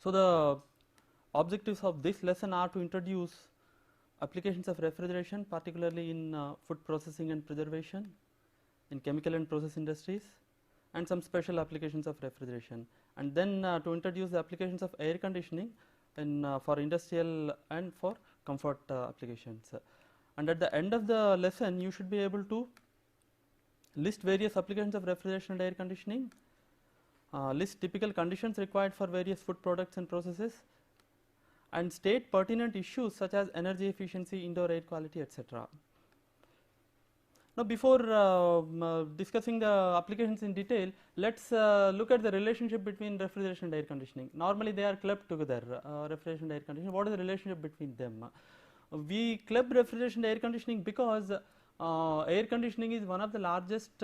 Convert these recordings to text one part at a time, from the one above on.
So, the objectives of this lesson are to introduce applications of refrigeration, particularly in food processing and preservation, in chemical and process industries, and some special applications of refrigeration, and then to introduce the applications of air conditioning in for industrial and for comfort applications. And at the end of the lesson, you should be able to list various applications of refrigeration and air conditioning, list typical conditions required for various food products and processes, and state pertinent issues such as energy efficiency, indoor air quality, etc. Now, before discussing the applications in detail, let us look at the relationship between refrigeration and air conditioning. Normally, they are clubbed together, refrigeration and air conditioning. What is the relationship between them? We club refrigeration and air conditioning because air conditioning is one of the largest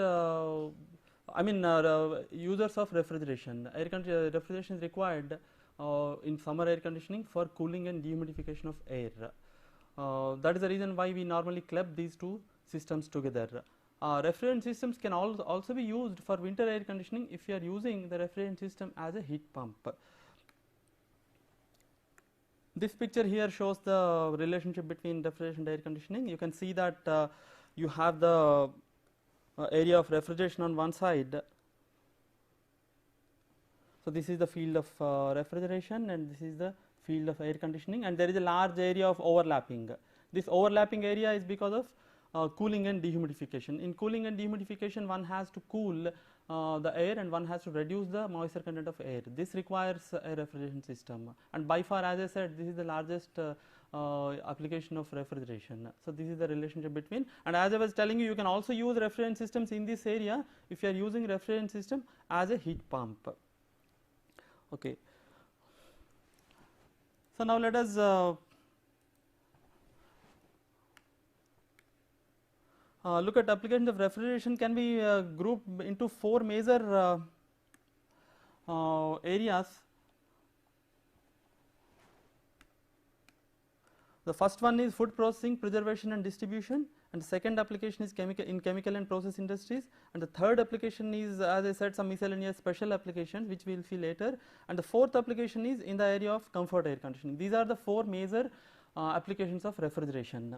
users of refrigeration. Refrigeration is required in summer air conditioning for cooling and dehumidification of air. That is the reason why we normally club these two systems together. Refrigerant systems can also be used for winter air conditioning if you are using the refrigerant system as a heat pump. This picture here shows the relationship between refrigeration and air conditioning. You can see that you have the area of refrigeration on one side. So, this is the field of refrigeration and this is the field of air conditioning, and there is a large area of overlapping. This overlapping area is because of cooling and dehumidification. In cooling and dehumidification, one has to cool the air and one has to reduce the moisture content of air. This requires a refrigeration system, and by far, as I said, this is the largest application of refrigeration. So, this is the relationship between, and as I was telling you, you can also use refrigerant systems in this area if you are using refrigerant system as a heat pump. Okay. So, now let us look at applications of refrigeration. Can be grouped into four major areas. The first one is food processing, preservation and distribution, and the second application is chemical and process industries, and the third application is, as I said, some miscellaneous special applications which we will see later, and the fourth application is in the area of comfort air conditioning. These are the four major applications of refrigeration.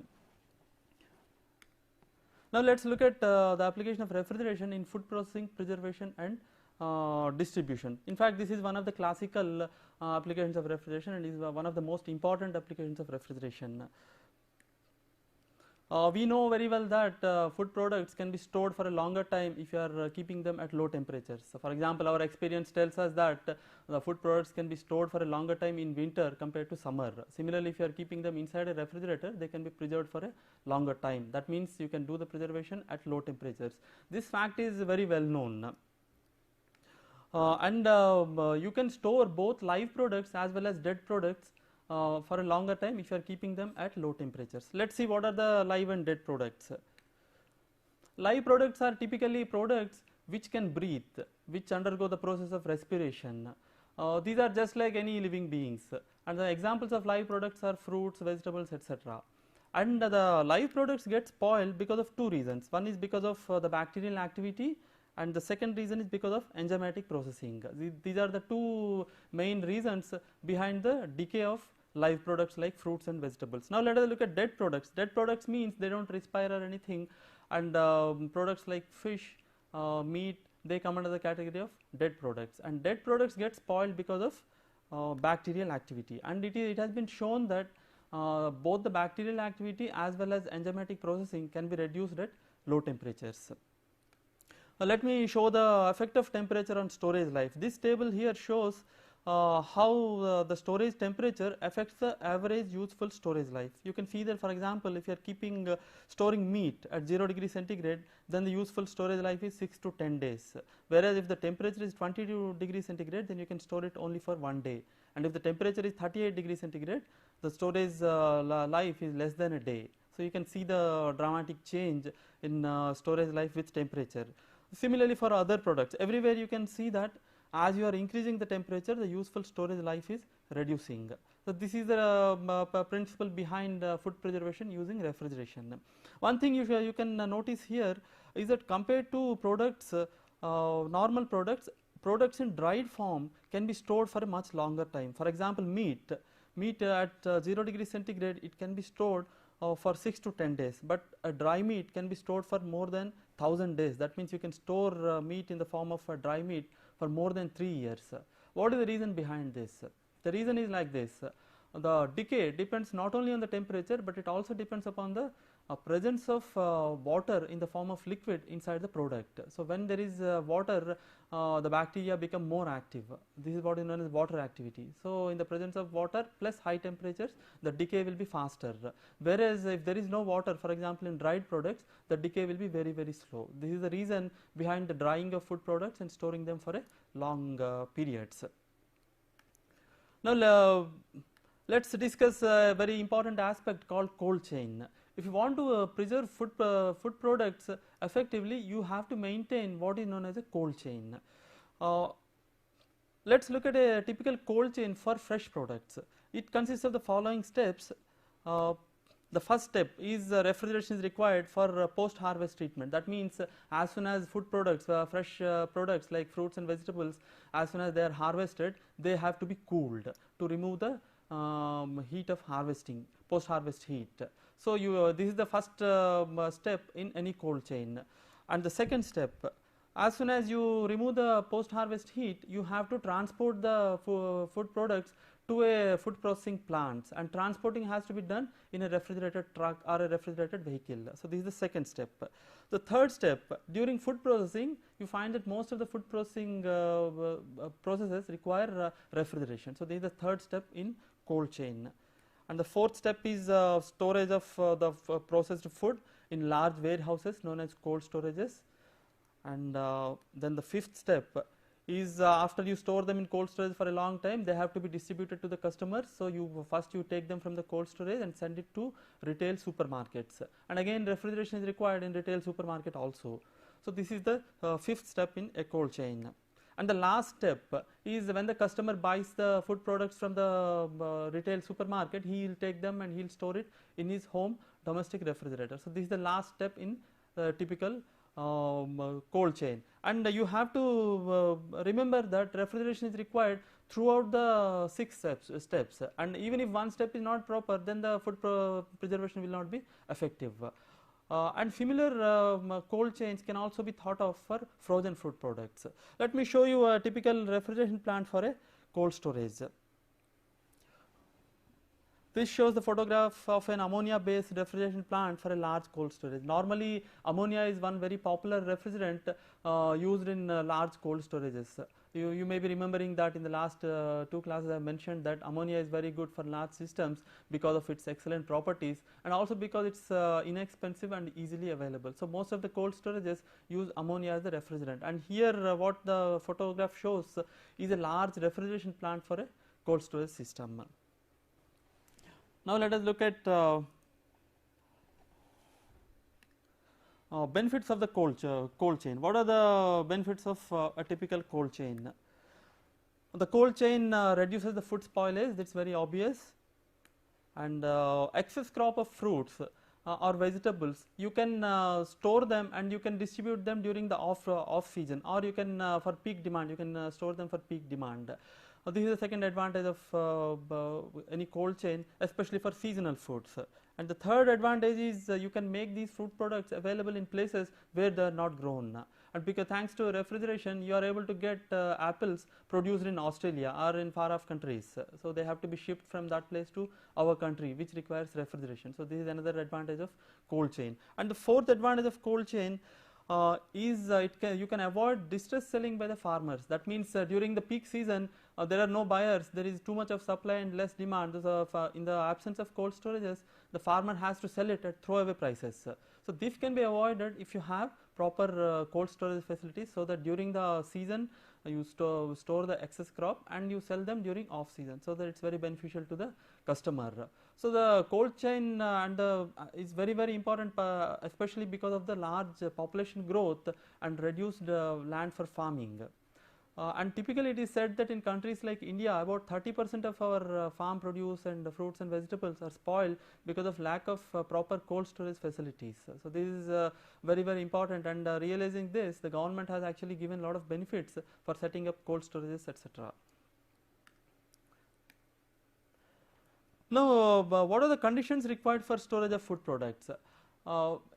Now, let us look at the application of refrigeration in food processing, preservation and distribution. In fact, this is one of the classical applications of refrigeration and is one of the most important applications of refrigeration. We know very well that food products can be stored for a longer time if you are keeping them at low temperatures. So, for example, our experience tells us that the food products can be stored for a longer time in winter compared to summer. Similarly, if you are keeping them inside a refrigerator, they can be preserved for a longer time. That means you can do the preservation at low temperatures. This fact is very well known. You can store both live products as well as dead products for a longer time if you are keeping them at low temperatures. Let us see what are the live and dead products. Live products are typically products which can breathe, which undergo the process of respiration. These are just like any living beings, and the examples of live products are fruits, vegetables, etc. And the live products get spoiled because of two reasons. One is because of the bacterial activity, and the second reason is because of enzymatic processing. These are the two main reasons behind the decay of live products like fruits and vegetables. Now, let us look at dead products. Dead products means they do not respire or anything, and products like fish, meat, they come under the category of dead products, and dead products get spoiled because of bacterial activity, and it has been shown that both the bacterial activity as well as enzymatic processing can be reduced at low temperatures. Let me show the effect of temperature on storage life. This table here shows how the storage temperature affects the average useful storage life. You can see that, for example, if you are storing meat at 0 degree centigrade, then the useful storage life is 6 to 10 days. Whereas if the temperature is 22 degrees centigrade, then you can store it only for 1 day. And if the temperature is 38 degrees centigrade, the storage life is less than a day. So, you can see the dramatic change in storage life with temperature. Similarly, for other products, everywhere you can see that as you are increasing the temperature, the useful storage life is reducing. So, this is the principle behind food preservation using refrigeration. One thing you can notice here is that compared to products, normal products, products in dried form can be stored for a much longer time. For example, meat at 0 degree centigrade, it can be stored for 6 to 10 days, but a dry meat can be stored for more than 1000 days. That means you can store meat in the form of a dry meat for more than 3 years. What is the reason behind this? The reason is like this. The decay depends not only on the temperature, but it also depends upon the presence of water in the form of liquid inside the product. So when there is water, the bacteria become more active. This is what is known as water activity. So in the presence of water plus high temperatures, the decay will be faster. Whereas if there is no water, for example in dried products, the decay will be very, very slow. This is the reason behind the drying of food products and storing them for a long periods. Now let's discuss a very important aspect called cold chain. If you want to preserve food products effectively, you have to maintain what is known as a cold chain. Let's look at a typical cold chain for fresh products. It consists of the following steps. The first step is refrigeration is required for post-harvest treatment. That means as soon as food products, fresh products like fruits and vegetables, as soon as they are harvested, they have to be cooled to remove the heat of harvesting, post-harvest heat. So this is the first step in any cold chain. And the second step, as soon as you remove the post-harvest heat, you have to transport the food products to a food processing plants, and transporting has to be done in a refrigerated truck or a refrigerated vehicle. So this is the second step. The third step, during food processing, you find that most of the food processing processes require refrigeration. So this is the third step in cold chain. And the fourth step is storage of the processed food in large warehouses known as cold storages. And then the fifth step is after you store them in cold storage for a long time, they have to be distributed to the customers. So first you take them from the cold storage and send it to retail supermarkets. And again refrigeration is required in retail supermarket also. So this is the fifth step in a cold chain. And the last step is when the customer buys the food products from the retail supermarket, he will take them and he will store it in his home domestic refrigerator. So this is the last step in typical cold chain. And you have to remember that refrigeration is required throughout the 6 steps, and even if one step is not proper, then the food preservation will not be effective. And similar cold chains can also be thought of for frozen food products. Let me show you a typical refrigeration plant for a cold storage. This shows the photograph of an ammonia based refrigeration plant for a large cold storage. Normally ammonia is one very popular refrigerant used in large cold storages. You may be remembering that in the last 2 classes I mentioned that ammonia is very good for large systems because of its excellent properties, and also because it's inexpensive and easily available. So most of the cold storages use ammonia as the refrigerant, and here what the photograph shows is a large refrigeration plant for a cold storage system. Now let us look at benefits of the cold chain. What are the benefits of a typical cold chain? The cold chain reduces the food spoilage, that is very obvious, and excess crop of fruits or vegetables, you can store them and you can distribute them during the off season, or you can for peak demand, you can store them for peak demand. This is the second advantage of any cold chain, especially for seasonal foods. And the third advantage is you can make these food products available in places where they are not grown. And because thanks to refrigeration, you are able to get apples produced in Australia or in far off countries. So they have to be shipped from that place to our country, which requires refrigeration. So this is another advantage of cold chain. And the fourth advantage of cold chain is you can avoid distress selling by the farmers. That means during the peak season, there are no buyers, there is too much of supply and less demand. So in the absence of cold storages, the farmer has to sell it at throwaway prices. So this can be avoided if you have proper cold storage facilities, so that during the season you store the excess crop and you sell them during off season, so that it's very beneficial to the customer. So the cold chain is very, very important, especially because of the large population growth and reduced land for farming. And typically it is said that in countries like India, about 30% of our farm produce and fruits and vegetables are spoiled because of lack of proper cold storage facilities. So this is very, very important, and realizing this, the government has actually given a lot of benefits for setting up cold storages, etc. Now, what are the conditions required for storage of food products?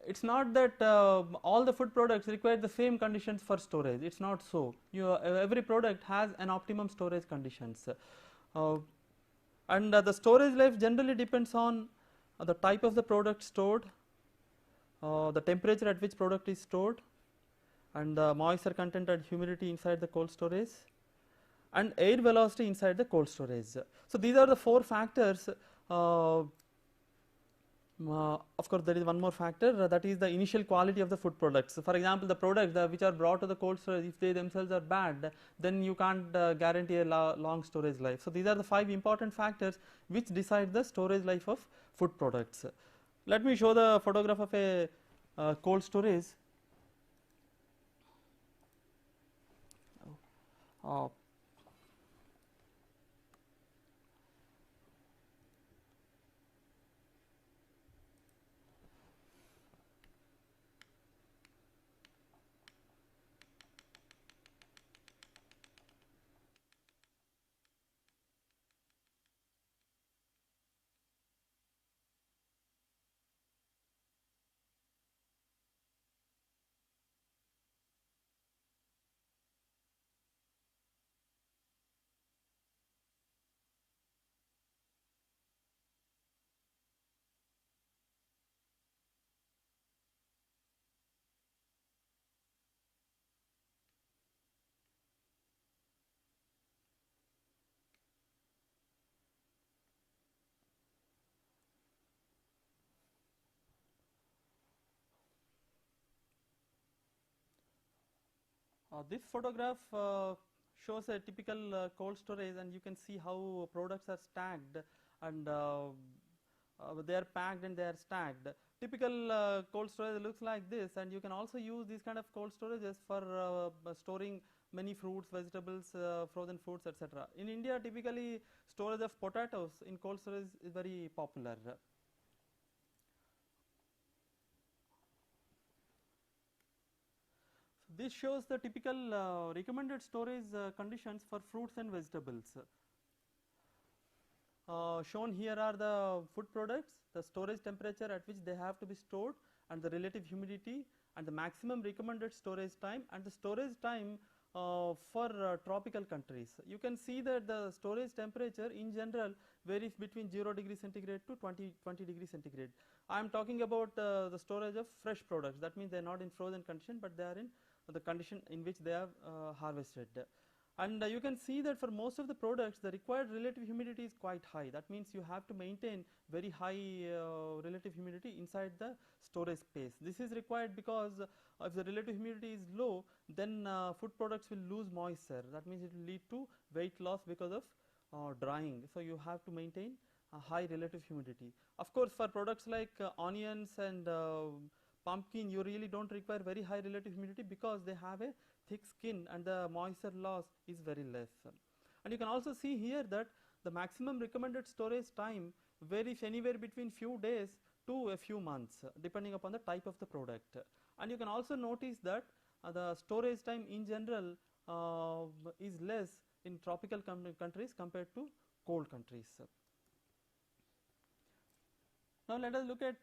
It's not that all the food products require the same conditions for storage. It's not so. Every product has an optimum storage conditions, and the storage life generally depends on the type of the product stored, the temperature at which product is stored, and the moisture content and humidity inside the cold storage, and air velocity inside the cold storage. So these are the four factors. Of course, there is one more factor, that is the initial quality of the food products. So for example, the products which are brought to the cold storage, if they themselves are bad, then you can't guarantee a long storage life. So these are the 5 important factors which decide the storage life of food products. Let me show the photograph of a cold storage. Uh, this photograph shows a typical cold storage, and you can see how products are stacked, and they are packed and they are stacked. Typical cold storage looks like this, and you can also use these kind of cold storages for storing many fruits, vegetables, frozen foods, etc. In India, typically storage of potatoes in cold storage is very popular. This shows the typical recommended storage conditions for fruits and vegetables. Shown here are the food products, the storage temperature at which they have to be stored, and the relative humidity, and the maximum recommended storage time, and the storage time for tropical countries. You can see that the storage temperature in general varies between 0 degree centigrade to 20 degree centigrade. I am talking about the storage of fresh products. That means they are not in frozen condition, but they are in the condition in which they are harvested. And you can see that for most of the products, the required relative humidity is quite high. That means you have to maintain very high relative humidity inside the storage space. This is required because if the relative humidity is low, then food products will lose moisture. That means it will lead to weight loss because of drying. So you have to maintain a high relative humidity. Of course, for products like onions and pumpkin, you really don't require very high relative humidity because they have a thick skin and the moisture loss is very less. And you can also see here that the maximum recommended storage time varies anywhere between few days to a few months depending upon the type of the product. And you can also notice that the storage time in general is less in tropical countries compared to cold countries. Now let us look at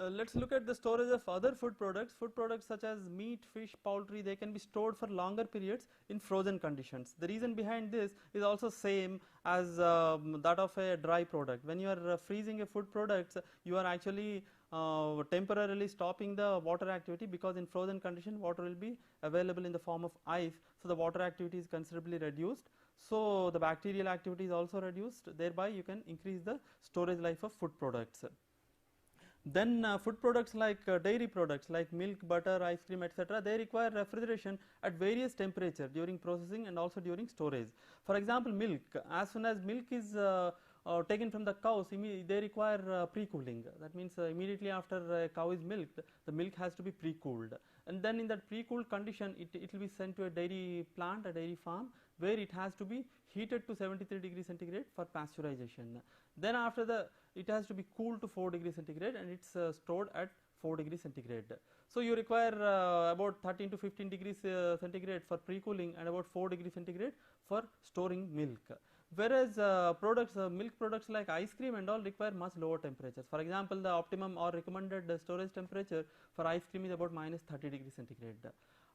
Let's look at the storage of other food products. Food products such as meat, fish, poultry, they can be stored for longer periods in frozen conditions. The reason behind this is also same as that of a dry product. When you are freezing a food products, you are actually temporarily stopping the water activity, because in frozen condition water will be available in the form of ice, so the water activity is considerably reduced. So the bacterial activity is also reduced, thereby you can increase the storage life of food products. Then food products like dairy products like milk, butter, ice cream, etc., they require refrigeration at various temperature during processing and also during storage. For example, milk, as soon as milk is taken from the cows, they require pre-cooling. That means immediately after a cow is milked, the milk has to be pre-cooled, and then in that pre-cooled condition it will be sent to a dairy plant, a dairy farm, where it has to be heated to 73 degrees centigrade for pasteurization. Then after it has to be cooled to 4 degrees centigrade, and it's stored at 4 degrees centigrade. So you require about 13 to 15 degrees centigrade for pre-cooling and about 4 degrees centigrade for storing milk. Whereas milk products like ice cream and all require much lower temperatures. For example, the optimum or recommended storage temperature for ice cream is about minus 30 degrees centigrade.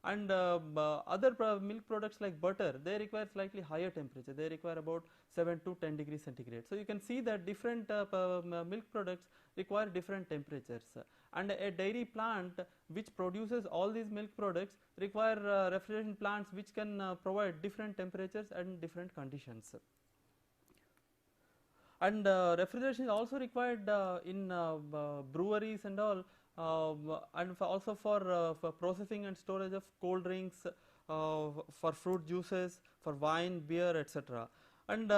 And other milk products like butter, they require slightly higher temperature. They require about 7 to 10 degrees centigrade. So you can see that different milk products require different temperatures, and a dairy plant which produces all these milk products require refrigeration plants which can provide different temperatures and different conditions. And refrigeration is also required in breweries and all, and also for processing and storage of cold drinks, for fruit juices, for wine, beer, etc. And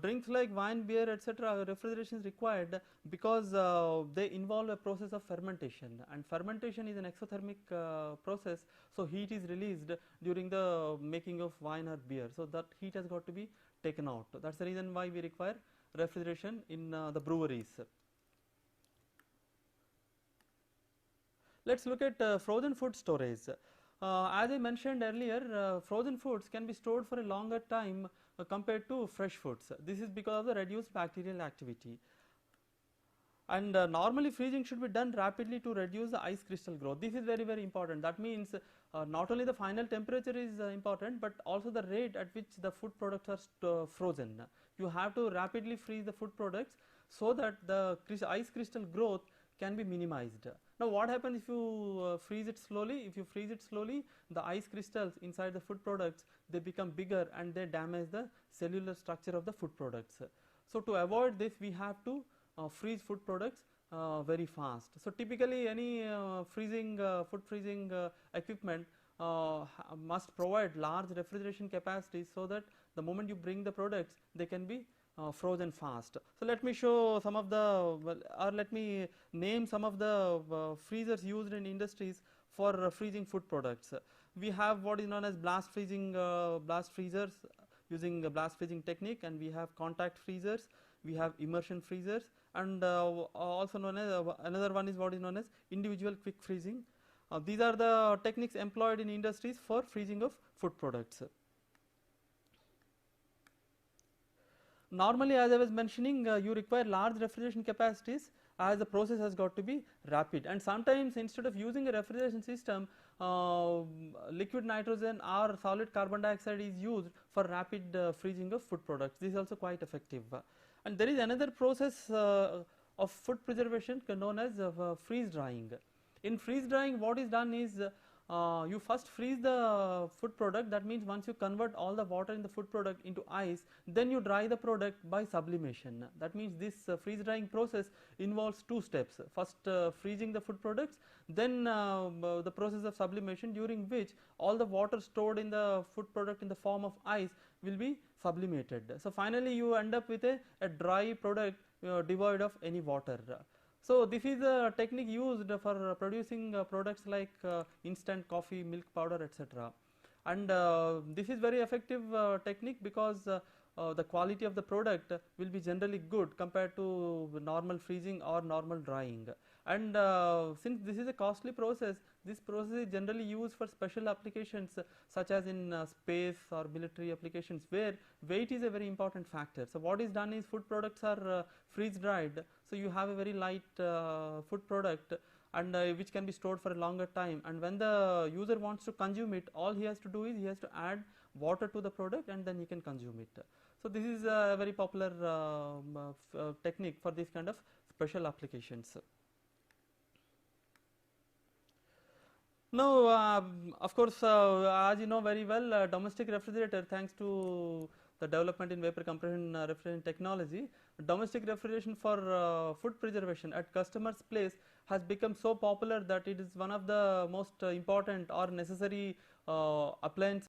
drinks like wine, beer, etc., refrigeration is required because they involve a process of fermentation, and fermentation is an exothermic process. So heat is released during the making of wine or beer, so that heat has got to be taken out. That's the reason why we require refrigeration in the breweries. Let's look at frozen food storage. As I mentioned earlier, frozen foods can be stored for a longer time compared to fresh foods. This is because of the reduced bacterial activity. And normally freezing should be done rapidly to reduce the ice crystal growth. This is very, very important. That means not only the final temperature is important, but also the rate at which the food products are frozen. You have to rapidly freeze the food products so that the ice crystal growth can be minimized. Now what happens if you freeze it slowly? If you freeze it slowly, the ice crystals inside the food products, they become bigger and they damage the cellular structure of the food products. So to avoid this, we have to freeze food products very fast. So typically any food freezing equipment must provide large refrigeration capacity, so that the moment you bring the products, they can be frozen fast. So let me show some of the, let me name some of the freezers used in industries for freezing food products. We have what is known as blast freezers using a blast freezing technique, and we have contact freezers, we have immersion freezers, and also known as another one is what is known as individual quick freezing. These are the techniques employed in industries for freezing of food products. Normally, as I was mentioning, you require large refrigeration capacities, as the process has got to be rapid, and sometimes instead of using a refrigeration system, liquid nitrogen or solid carbon dioxide is used for rapid freezing of food products. This is also quite effective. And there is another process of food preservation known as freeze drying. In freeze drying, what is done is you first freeze the food product. That means once you convert all the water in the food product into ice, then you dry the product by sublimation. That means this freeze drying process involves two steps. First freezing the food products, then the process of sublimation, during which all the water stored in the food product in the form of ice will be sublimated. So finally you end up with a dry product devoid of any water. So this is a technique used for producing products like instant coffee, milk powder, etc. And this is very effective technique because the quality of the product will be generally good compared to normal freezing or normal drying. And since this is a costly process, this process is generally used for special applications such as in space or military applications, where weight is a very important factor. So what is done is food products are freeze dried So you have a very light food product, and which can be stored for a longer time, and when the user wants to consume it, all he has to do is he has to add water to the product and then he can consume it. So this is a very popular technique for this kind of special applications. Now, of course, as you know very well, domestic refrigerator, thanks to the development in vapor compression refrigeration technology, domestic refrigeration for food preservation at customer's place has become so popular that it is one of the most important or necessary appliances